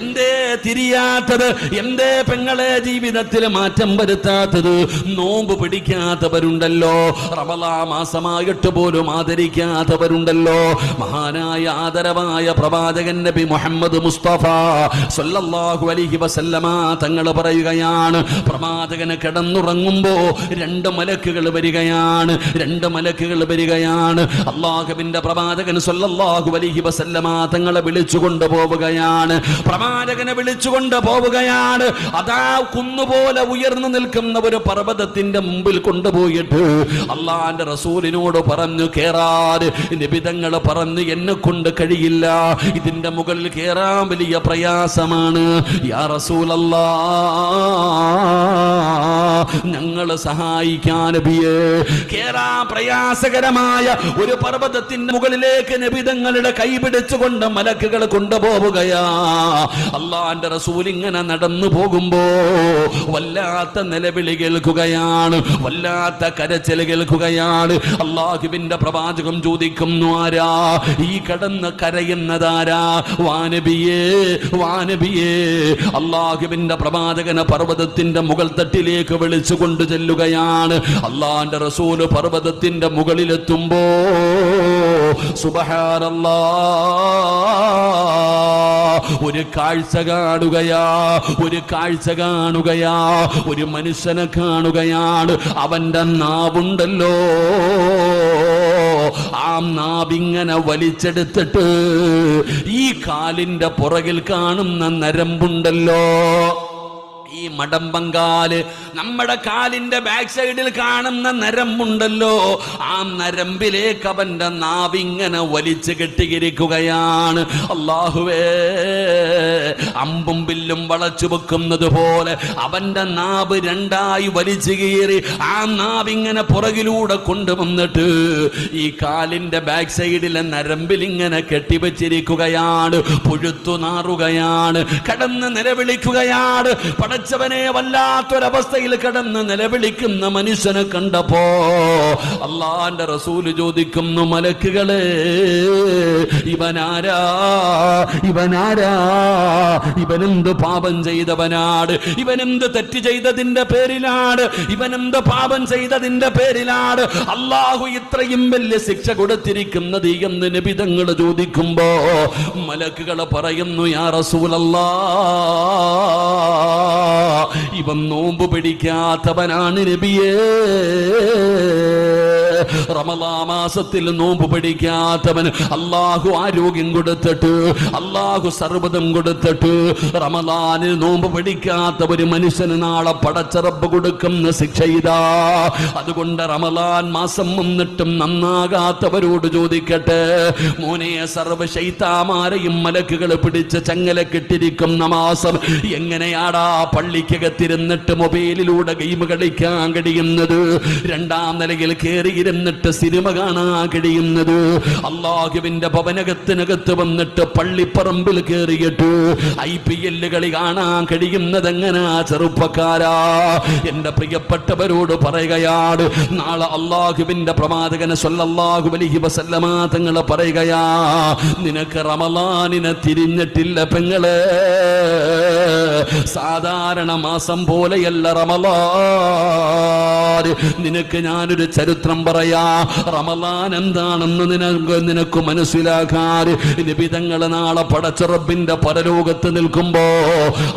എന്തേ തിരിയാത്തത്? എന്തേ പെങ്ങളെ ജീവിതത്തിൽ മാറ്റം വരുത്താത്തത്? നോമ്പ് പിടിക്കാത്തവരുണ്ടല്ലോ, റമളാൻ മാസമായിട്ട് പോലും ആദരിക്കാത്തവരുണ്ടല്ലോ. മഹാനായ ആദരവായ പ്രവാചകൻ നബി മുഹമ്മദ് മുസ്തഫ സല്ലല്ലാഹു അലൈഹി വസല്ലമ തങ്ങൾ പറയുകയാണ്, പ്രവാചകന് കിടന്നുറങ്ങുമ്പോ രണ്ട് മലക്കുകൾ വരികയാണ്. അല്ലാഹുവിന്റെ പ്രവാചകൻ സല്ലല്ലാഹു അലൈഹി വസല്ലമ തങ്ങളെ വിളിച്ചുകൊണ്ട് പോവുകയാണ്. പ്രവാചകനെ വിളിച്ചുകൊണ്ട് പോവുകയാണ്. അതാ കുന്നുപോലെ ഉയർന്നു നിൽക്കുന്ന ഒരു പർവ്വതത്തിന്റെ മുമ്പിൽ കൊണ്ടുപോയിട്ട് അള്ളാന്റെ റസൂലിനോട് പറഞ്ഞു കേറാൻ. നബി തങ്ങൾ പറഞ്ഞു, എന്നെ കൊണ്ട് കഴിയില്ല, ഇതിന്റെ മുകളിൽ കേറാൻ വലിയ പ്രയാസമാണ്. യാ റസൂലല്ലാഹ്, ഞങ്ങളെ സഹായിക്കാൻ നബിയേ. കേറാൻ പ്രയാസകരമായ ഒരു പർവ്വതത്തിന്റെ മുകളിലേക്ക് നബി തങ്ങളുടെ കൈ പിടിച്ചുകൊണ്ട് മലക്കുകൾ കൊണ്ടുപോവുകയാ. അള്ളാന്റെ റസൂൽ ഇങ്ങനെ നടന്നു പോകുമ്പോ വല്ലാത്ത നിലവിളി കേൾക്കുകയാണ്, വല്ലാത്ത കരച്ചിൽ കേൾക്കുകയാണ്. അള്ളാഹുവിന്റെ പ്രവാചകം ചോദിക്കുന്നു, ആരാ ഈ കടന്ന് കരയുന്നതാരാ? വാനബിയേ, വാനബിയേ. അള്ളാഹുവിന്റെ പ്രവാചകനെ പർവ്വതത്തിന്റെ മുകൾ തട്ടിലേക്ക് വിളിച്ചു കൊണ്ടു ചെല്ലുകയാണ്. അള്ളാന്റെ റസൂല് പർവ്വതത്തിന്റെ മുകളിലെത്തുമ്പോ സുബ്ഹാനല്ലാഹ്, ഒരു കാഴ്ച കാണുകയാ, ഒരു മനുഷ്യനെ കാണുകയാണ്. അവന്റെ നാവുണ്ടല്ലോ, ആ നാവിങ്ങനെ വലിച്ചെടുത്തിട്ട് ഈ കാലിന്റെ പുറകിൽ കാണുന്ന നരമ്പുണ്ടല്ലോ, ഈ മടമ്പങ്കാല്, നമ്മുടെ കാലിന്റെ ബാക്ക് സൈഡിൽ കാണുന്ന നരമ്പുണ്ടല്ലോ, ആ നരമ്പിലേക്ക് അവന്റെ നാവിങ്ങനെ വലിച്ചു കെട്ടിയിരിക്കുകയാണ്. അല്ലാഹുവേ, അമ്പും വില്ലും വളച്ചു വെക്കുന്നത് പോലെ അവന്റെ നാവ് രണ്ടായി വലിച്ചു കീറി ആ നാവിങ്ങനെ പുറകിലൂടെ കൊണ്ടുവന്നിട്ട് ഈ കാലിന്റെ ബാക്ക് സൈഡിലെ നരമ്പിൽ ഇങ്ങനെ കെട്ടിവെച്ചിരിക്കുകയാണ്. പുഴുത്തു നാറുകയാണ്, കടന്ന് നിലവിളിക്കുകയാണ്. പടച്ചവനെ, വല്ലാത്തൊരവസ്ഥയിൽ കടന്ന് നിലവിളിക്കുന്ന മനുഷ്യനെ കണ്ടപ്പോ അള്ളാന്റെ റസൂല് ചോദിക്കുന്നു, മലക്കുകളെ, ഇവനാരാ? ഇവനെന്ത് പാപം ചെയ്തവനാണ്? ഇവനെന്ത് തെറ്റ് ചെയ്തതിന്റെ പേരിലാണ്? ഇവനെന്ത് പാപം ചെയ്തതിന്റെ പേരിലാണ് അള്ളാഹു ഇത്രയും വലിയ ശിക്ഷ കൊടുത്തിരിക്കുന്നത് എന്ന് നബി തങ്ങൾ ചോദിക്കുമ്പോ മലക്കുകൾ പറയുന്നു, യാ റസൂലല്ലാഹ്, ഇവൻ നോമ്പ് പിടിക്കാത്തവനാണ് നബിയേ. റമളാൻ മാസത്തിൽ നോമ്പ് പിടിക്കാത്തവൻ അല്ലാഹു ആരോഗ്യം കൊടുത്തിട്ട്, അല്ലാഹു സർവ്വതം കൊടുത്തിട്ട് റമളാനിൽ നോമ്പ് പിടിക്കാത്ത ഒരു മനുഷ്യന് നാളെ പടച്ച റബ്ബ് കൊടുക്കുന്ന ശിക്ഷ ഇതാ. അതുകൊണ്ട് റമളാൻ മാസം വന്നിട്ടും നന്നാകാത്തവരോട് ചോദിക്കട്ടെ, മോനെ, സർവ്വ ശൈത്താന്മാരെയും മലക്കുകൾ പിടിച്ച് ചങ്ങലക്കിട്ടിരിക്കുന്ന മാസം എങ്ങനെയാടാ പള്ളിക്കകത്തിരുന്നിട്ട് മൊബൈലിലൂടെ ഗെയിം കളിക്കാൻ കഴിയുന്നത്? രണ്ടാം നിലയിൽ കയറിയിരുന്നിട്ട് സിനിമ കാണാൻ കഴിയുന്നത്? അല്ലാഹുവിന്റെ ഭവനകത്തിനകത്ത് വന്നിട്ട് പള്ളിപ്പറമ്പിൽ കയറിയിട്ട് IPL കളി കാണാൻ കഴിയുന്നത് എങ്ങനാ ചെറുപ്പക്കാരാ? എന്റെ പ്രിയപ്പെട്ടവരോട് പറയുകയാണ്, നാളെ അല്ലാഹുവിന്റെ പ്രവാചകൻ സല്ലല്ലാഹു അലൈഹി വസല്ലമ തങ്ങൾ പറയുകയാ, നിനക്ക് റമളാനിനെ തിരിഞ്ഞിട്ടില്ല പെങ്ങളെ. സാധാരണ മാസം പോലെയല്ല റമളാൻ. നിനക്ക് ഞാനൊരു ചരിത്രം പറയാ, റമളാൻ എന്താണെന്ന് നിനക്ക് മനസ്സിലാക്കാൻ. നബി തങ്ങൾ നാളെ പടച്ച റബ്ബിന്റെ പരലോകത്ത് നിൽക്കുമ്പോ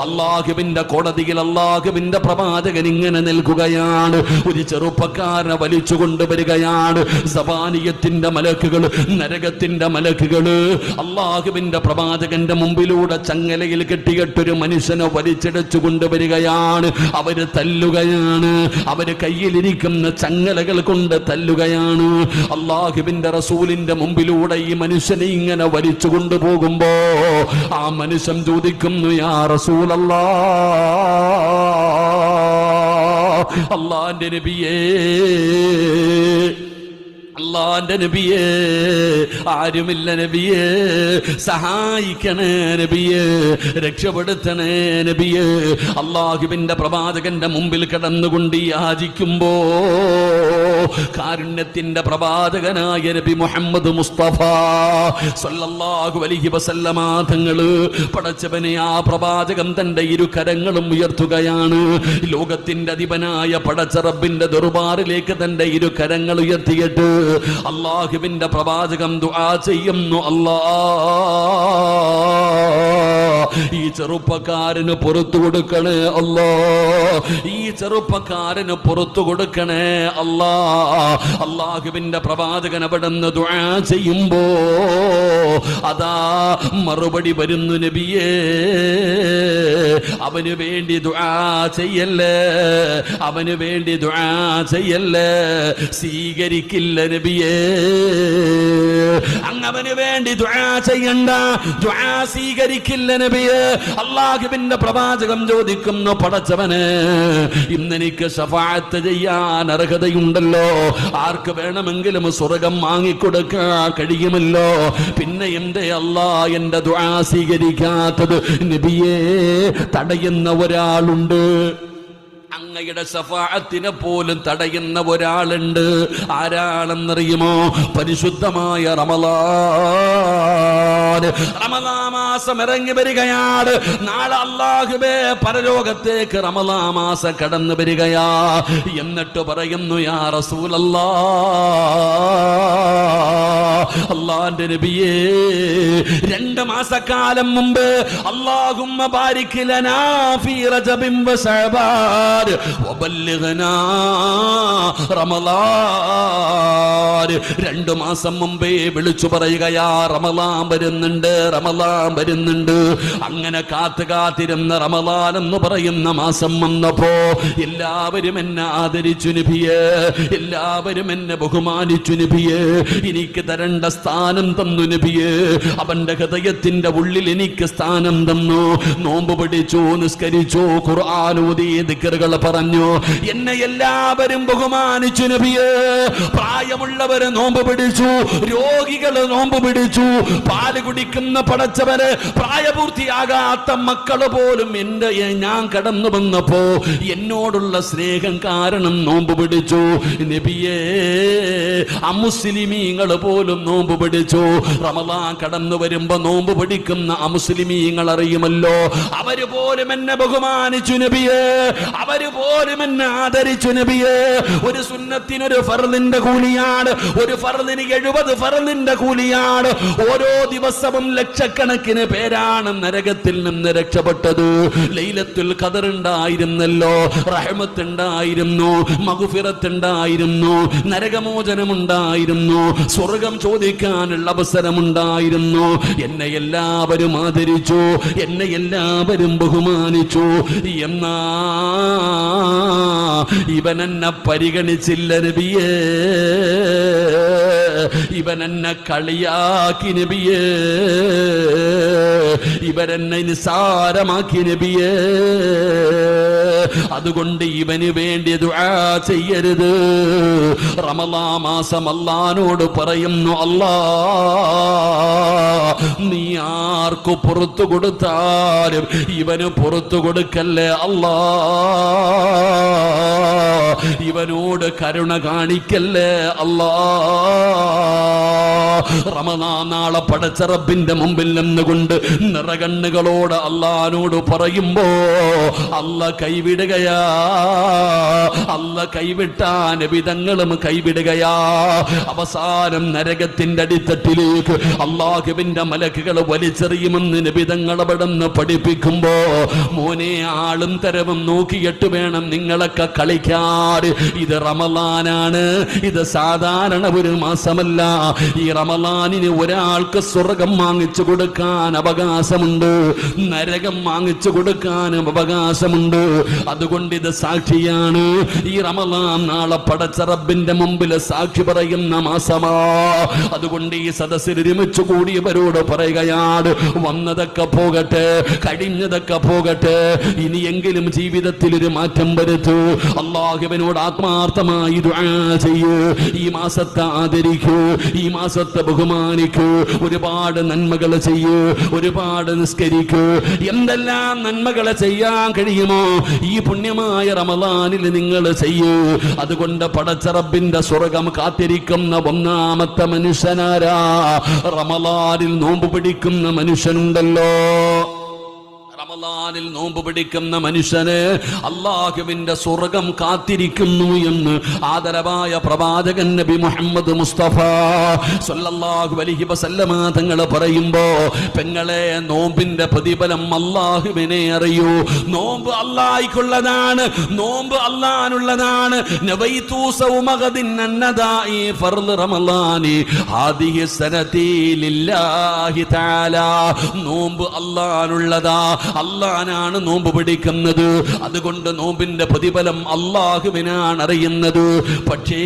അല്ലാഹുവിന്റെ കോടതിയിൽ അല്ലാഹുവിന്റെ പ്രവാചകൻ ഇങ്ങനെ നിൽക്കുകയാണ്. ഒരു ചെറുപ്പക്കാരനെ വലിച്ചു കൊണ്ടുവരികയാണ്. സബാനിയത്തിന്റെ മലക്കുകൾ, നരകത്തിന്റെ മലക്കുകൾ അല്ലാഹുവിന്റെ പ്രവാചകന്റെ മുമ്പിലൂടെ ചങ്ങലയിൽ കെട്ടിയിട്ടൊരു മനുഷ്യനെ വലിച്ചെടുച്ചു കൊണ്ടുവരികയാണ്. അവര് തല്ലുകയാണ്, അവര് കയ്യിലിരിക്കുന്ന ചങ്ങലകൾ കൊണ്ട് തല്ലുകയാണ്. അല്ലാഹുവിന്റെ റസൂലിന്റെ മുമ്പിലൂടെ ഈ മനുഷ്യനെ ഇങ്ങനെ വലിച്ചു കൊണ്ടുപോകുമ്പോ ആ മനുഷ്യൻ ചോദിക്കുന്നു, യാ റസൂലല്ലാഹ്, അല്ലാഹുവിന്റെ നബിയേ, അള്ളാന്റെ നബിയേ, ആരുമില്ല നബിയേ, സഹായിക്കണേ നബിയേ, രക്ഷപ്പെടുത്തണേ നബിയേ. അള്ളാഹുവിന്റെ പ്രവാചകന്റെ മുമ്പിൽ കിടന്നുകൊണ്ട് യാചിക്കുമ്പോ കാരുണ്യത്തിന്റെ പ്രവാചകനായ നബി മുഹമ്മദ് മുസ്തഫ സല്ലല്ലാഹു അലൈഹി വസല്ലമ തങ്ങള് പടച്ചവനെ ആ പ്രവാചകൻ തന്റെ ഇരുകരങ്ങളും ഉയർത്തുകയാണ്. ലോകത്തിന്റെ അധിപനായ പടച്ച റബ്ബിന്റെ ദർബാറിലേക്ക് തന്റെ ഇരുകരങ്ങൾ ഉയർത്തിയിട്ട് അള്ളാഹുവിന്റെ പ്രവാചകം ദുആ ചെയ്യുന്നു. ഈ ചെറുപ്പക്കാരന് പുറത്തു കൊടുക്കണേ അല്ലാ, ഈ ചെറുപ്പക്കാരന് പുറത്തു കൊടുക്കണേ അല്ലാ. അള്ളാഹുവിന്റെ പ്രവാചകൻ അവിടുന്ന് ദുആ ചെയ്യുമ്പോ അതാ മറുപടി വരുന്നു. നബിയേ, അവന് വേണ്ടി ദുആ ചെയ്യല്ലേ, അവന് വേണ്ടി ദുആ ചെയ്യല്ലേ, സ്വീകരിക്കില്ല നബിയേ. അങ്ങവന് വേണ്ടി ദുആ ചെയ്യണ്ട, ദുആ സ്വീകരിക്കില്ല നബിയേ. അല്ലാഹുവിന്റെ പ്രവാചകം ചോദിക്കുന്നു, പടച്ചവനെ ഇന്നെനിക്ക് ശഫാഅത്ത് ചെയ്യാൻ അർഹതയുണ്ടല്ലോ, ആർക്ക് വേണമെങ്കിലും സ്വർഗം വാങ്ങിക്കൊടുക്കാൻ കഴിയുമല്ലോ, പിന്നെ എന്തേ അല്ലാ എന്റെ ദുആ സ്വീകരിക്കാത്തത്? നബിയേ, തടയുന്ന ഒരാളുണ്ട്, അങ്ങയുടെ ശഫാഅത്തിനെ പോലും തടയുന്ന ഒരാളുണ്ട്. ആരാണെന്നറിയുമോ? പരിശുദ്ധമായ റമളാൻ. റമളാൻ മാസം ഇറങ്ങി വരികയാണ്. നാളെ അല്ലാഹുവേ പരലോകത്തേക്ക് റമളാൻ മാസം കടന്നു വരികയാ. എന്നിട്ട് പറയുന്നു, യാ റസൂലല്ലാഹ്, അല്ലാഹുവിന്റെ നബിയേ, 2 മാസക്കാലം മുമ്പ് അല്ലാഹുമ്മ ബാരിക് ലനാ ഫീ റജബിൻ വ ശഅബാൻ വബല്ലിഗ്നാ റമളാൻ. 2 മാസം മുമ്പേ വിളിച്ചു പറയുകയാ, റമളാൻ വരുന്നുണ്ട്, റമളാൻ വരുന്നുണ്ട്. അങ്ങനെ കാത്തിരുന്ന റമളാൻ എന്ന് പറയുന്ന മാസം വന്നപ്പോ എല്ലാവരും എന്നെ ആദരിച്ചു നബിയേ, എല്ലാവരും എന്നെ ബഹുമാനിച്ചു നബിയേ, എനിക്ക് തരേണ്ട സ്ഥാനം തന്നു നബിയേ. അവന്റെ ഹൃദയത്തിന്റെ ഉള്ളിൽ എനിക്ക് സ്ഥാനം തന്നു. നോമ്പ് പിടിച്ചു, നിസ്കരിച്ചു, ഖുർആൻ ഓതി, ദിക്റുകൾ പറഞ്ഞു, എന്നെ എല്ലാവരും ബഹുമാനിച്ചു നബിയേ. പ്രായമുള്ളവര് നോമ്പ് പിടിച്ചു, രോഗികള് നോമ്പ് പിടിച്ചു, പാല് കുടിക്കുന്ന പടച്ചവര്, പ്രായപൂർത്തിയാകാത്ത മക്കള് പോലും എന്റെ ഞാൻ കടന്നു വന്നപ്പോ എന്നോടുള്ള സ്നേഹം കാരണം നോമ്പ് പിടിച്ചു നബിയേ. അമുസ്ലിമീങ്ങൾ പോലും നോമ്പ് പിടിച്ചു. റമളാൻ കടന്നു വരുമ്പോ നോമ്പ് പിടിക്കുന്ന അമുസ്ലിമീങ്ങൾ അറിയുമല്ലോ, അവര് പോലും എന്നെ ബഹുമാനിച്ചു നബിയേ, അവര് പോലും എന്നെ ആദരിച്ചു നബിയേ. ഒരു സുന്നത്തിനൊരു ഫർളിന്റെ കൂലിയാണ്, ഒരു ഫർളിന് 70 ഫർളിന്റെ കൂലിയാണ്. ഓരോ ദിവസവും ലക്ഷക്കണക്കിന് പേരാണ് നരകത്തിൽ നിന്ന് രക്ഷപ്പെട്ടത്. ലൈലത്തുൽ ഖദർ ഉണ്ടായിരുന്നല്ലോ, റഹ്മത്ത് ഉണ്ടായിരുന്നു, മഗ്ഫിറത്ത് ഉണ്ടായിരുന്നു, നരകമോചനമുണ്ടായിരുന്നു, സ്വർഗം ചോദിക്കാനുള്ള അവസരമുണ്ടായിരുന്നു. എന്നെ എല്ലാവരും ആദരിച്ചു, എന്നെ എല്ലാവരും ബഹുമാനിച്ചു. എന്നാ ഇവനെന്നെ പരിഗണിച്ചില്ല നബിയേ, ഇവനെന്നെ കളിയാക്കി നബിയേ, ഇവരെന്നെ നിസാരമാക്കി നബിയേ. അതുകൊണ്ട് ഇവന് വേണ്ടി ദുആ ചെയ്യരുത്. റമളാൻ മാസം അല്ലാഹുവോട് പറയുന്നു, അല്ലാ, നീ ആർക്കു പുറത്തു കൊടുത്താലും ഇവന് പുറത്തു കൊടുക്കല്ലേ അല്ലാ, ഇവനോട് കരുണ കാണിക്കല്ലേ അല്ലാ. റമളാൻ നാളെ പടച്ച റബ്ബിന്റെ മുമ്പിൽ നിന്നുകൊണ്ട് നിറകണ്ണുകളോട് അല്ലാഹുവോട് പറയുമ്പോ അല്ല കൈവിടുകയാ, അല്ല കൈവിട്ടാ നബിതങ്ങളും കൈവിടുകയാ. അവസാനം നരകത്തിന്റെ അടിത്തട്ടിലേക്ക് അല്ലാഹുവിന്റെ മലക്കുകൾ വലിച്ചെറിയുമെന്ന് നബിതങ്ങൾ അവിടുന്ന് പഠിപ്പിക്കുമ്പോ, മോനെ ആളും തരവും നോക്കിയിട്ട് വേണം നിങ്ങളൊക്കെ കളിക്കാൻ. ഇത് റമളാനാണ്, ഇത് സാധാരണ ഒരു മാസമല്ല. ഈ റമളാനിന് ഒരാൾക്ക് സ്വർഗം വാങ്ങിച്ചു കൊടുക്കാൻ അവകാശമുണ്ട്, നരകം വാങ്ങിച്ചു കൊടുക്കാനും അവകാശമുണ്ട്. അതുകൊണ്ട് ഇത് സാക്ഷിയാണ്. ഈ റമളാൻ നാളെ പടച്ച റബ്ബിന്റെ മുമ്പിൽ സാക്ഷി പറയുന്ന മാസമാ. അതുകൊണ്ട് ഈ സദസ്സിൽ ഒരുമിച്ച് കൂടിയവരോട് പറയുകയാണ്, വന്നതൊക്കെ പോകട്ടെ, കഴിഞ്ഞതൊക്കെ പോകട്ടെ, ഇനിയെങ്കിലും ജീവിതത്തിൽ ഒരു മാറ്റം വരുത്തൂ. അല്ലാഹുവിനോട് ആത്മാർത്ഥമായി ദുആ ചെയ്യൂ. ഈ മാസത്തെ ആദരിക്കൂ, ഈ മാസത്തെ ബഹുമാനിക്കൂ, ഒരുപാട് നന്മകൾ ചെയ്യൂ, ഒരുപാട് നിസ്കരിക്കൂ. എന്തെല്ലാം നന്മകൾ ചെയ്യാൻ കഴിയുമോ ഈ പുണ്യമായ റമളാനിൽ നിങ്ങൾ ചെയ്യൂ. അതുകൊണ്ട് പടച്ച റബ്ബിന്റെ സ്വർഗ്ഗം കാത്തിരിക്കുന്ന ഒന്നാമത്തെ മനുഷ്യനാരാ? റമളാനിൽ നോമ്പ് പിടിക്കുന്ന മനുഷ്യനുണ്ടല്ലോ. റമളാനിൽ നോമ്പ് പിടിക്കുന്ന മനുഷ്യന് അല്ലാഹുവിന്റെ സ്വർഗ്ഗം കാത്തിരിക്കുന്നു എന്ന് ആദരവായ പ്രവാചകൻ നബി മുഹമ്മദ് മുസ്തഫ സല്ലല്ലാഹു അലൈഹി വസല്ലമ തങ്ങൾ പറയുമ്പോ, പെങ്ങളെ, നോമ്പിന്റെ പ്രതിഫലം അല്ലാഹുവിനെ അറിയൂ. നോമ്പ് അല്ലാഹുക്കുള്ളതാണ്, നോമ്പ് അല്ലാഹുനുള്ളതാണ്. നവൈതു സൗമഗദിൻ അന്നദാഇ ഫർള് റമളാനി ഹാദിഹി സനതി ലില്ലാഹി തആല. നോമ്പ് അല്ലാഹുനുള്ളതാ, അല്ലാഹനാണ് നോമ്പ് പിടിക്കുന്നത്. അതുകൊണ്ട് നോമ്പിന്റെ പ്രതിഫലം അല്ലാഹുവിനാണ് അറിയുന്നത്. പക്ഷേ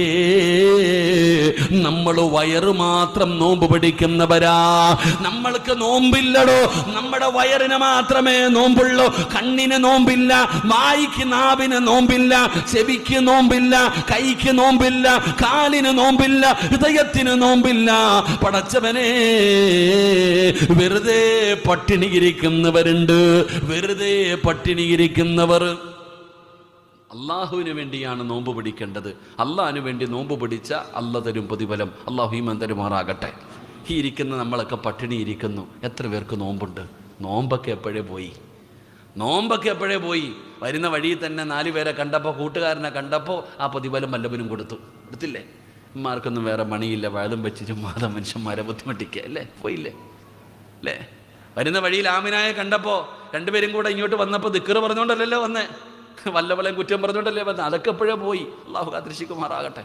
നമ്മൾ വയറ് മാത്രം നോമ്പ് പിടിക്കുന്നവരാ. നമ്മൾക്ക് നോമ്പില്ലടോ, നമ്മുടെ വയറിന് മാത്രമേ നോമ്പുള്ളൂ. കണ്ണിന് നോമ്പില്ല, വായിക്ക് നാവിന് നോമ്പില്ല, ചെവിക്ക് നോമ്പില്ല, കൈക്ക് നോമ്പില്ല, കാലിന് നോമ്പില്ല, ഹൃദയത്തിന് നോമ്പില്ല. പടച്ചവനെ, വെറുതെ പട്ടിണിയിരിക്കുന്നവരുണ്ട്, വെറുതെ പട്ടിണിയിരിക്കുന്നവർ. അള്ളാഹുവിന് വേണ്ടിയാണ് നോമ്പ് പിടിക്കേണ്ടത്. അള്ളാഹിന് വേണ്ടി നോമ്പ് പിടിച്ച അല്ല തരും പ്രതിഫലം. അള്ളാഹു ഈമാൻ തരുമാറാകട്ടെ. ഈ ഇരിക്കുന്ന നമ്മളൊക്കെ പട്ടിണി ഇരിക്കുന്നു. എത്ര പേർക്ക് നോമ്പുണ്ട്? നോമ്പൊക്കെ എപ്പോഴേ പോയി, നോമ്പൊക്കെ എപ്പോഴേ പോയി. വരുന്ന വഴിയിൽ തന്നെ 4 പേരെ കണ്ടപ്പോൾ, കൂട്ടുകാരനെ കണ്ടപ്പോൾ ആ പ്രതിഫലം വല്ലവനും കൊടുത്തില്ലേ? മാർക്കൊന്നും വേറെ മണിയില്ല, വയലും വെച്ച് ചുമ്മാതെ മനുഷ്യന്മാരെ ബുദ്ധിമുട്ടിക്കുക അല്ലേ? പോയില്ലേ അല്ലേ? വരുന്ന വഴിയിൽ ആമിനായെ കണ്ടപ്പോൾ 2 പേരും കൂടെ ഇങ്ങോട്ട് വന്നപ്പോൾ ദിക്ർ പറഞ്ഞുകൊണ്ടല്ലല്ലോ വന്നേ, വല്ലവളെയും കുറ്റം പറഞ്ഞുകൊണ്ടല്ലേ വന്നേ. അതൊക്കെ എപ്പോഴേ പോയി. അള്ളാഹു കാത്തിരക്ഷിക്കുമാറാകട്ടെ.